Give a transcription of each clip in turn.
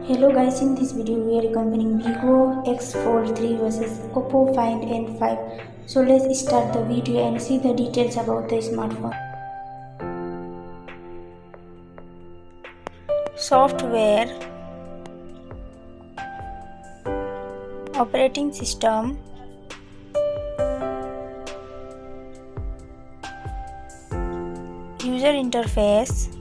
Hello guys, in this video we are comparing Vivo X Fold 3 versus Oppo Find N5. So let's start the video and see the details about the smartphone. Software, operating system, user interface,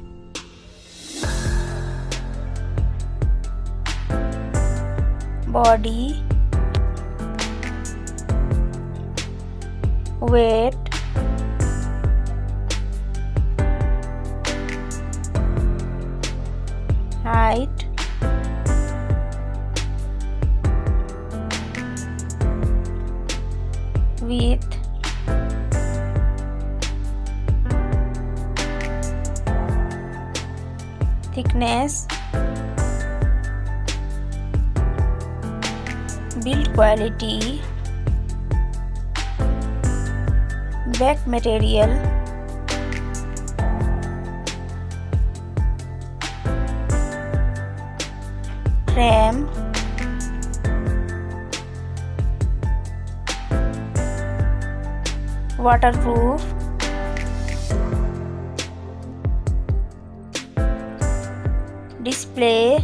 body, weight, height, width, thickness, build quality, back material, RAM, waterproof, display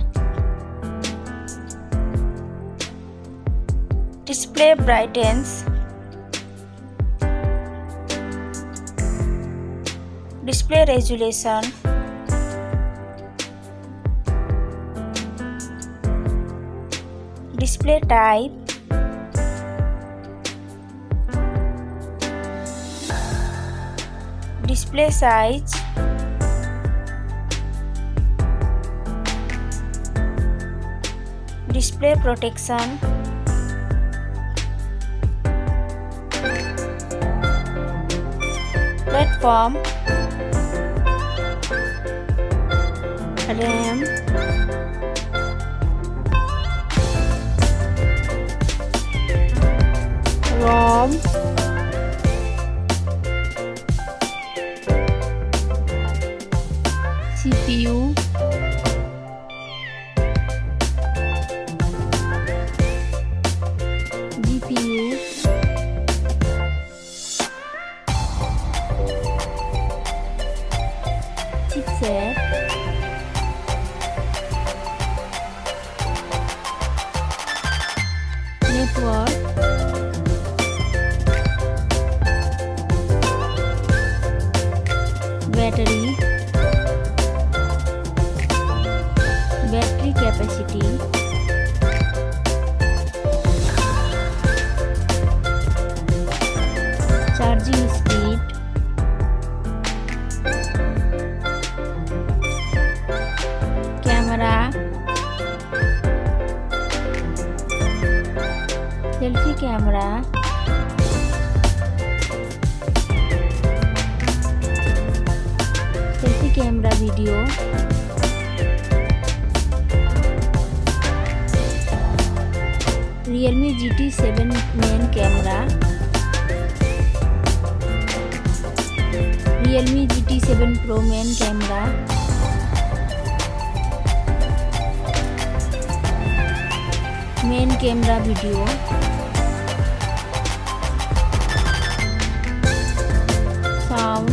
brightens, display resolution, display type, display size, display protection, platform, RAM, ROM, CPU, GPU, chipset, network, battery capacity, charging speed, camera, selfie camera, video, Realme GT7 main camera, Realme GT7 Pro main camera, main camera video, sound,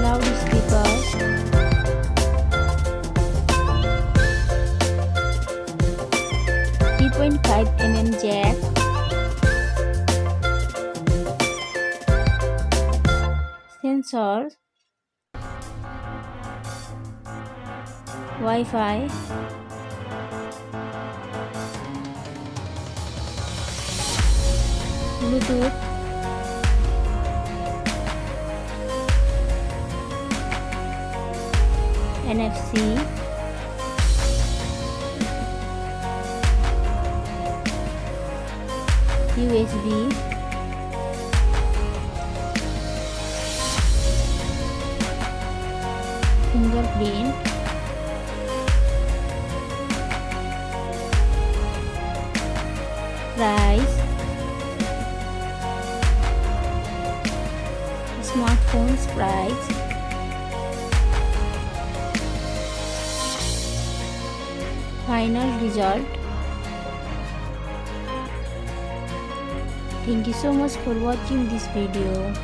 loudspeaker, 3.5mm jack, sensors, Wi-Fi, Bluetooth, NFC, USB, fingerprint, price, smartphone's price, final result. Thank you so much for watching this video.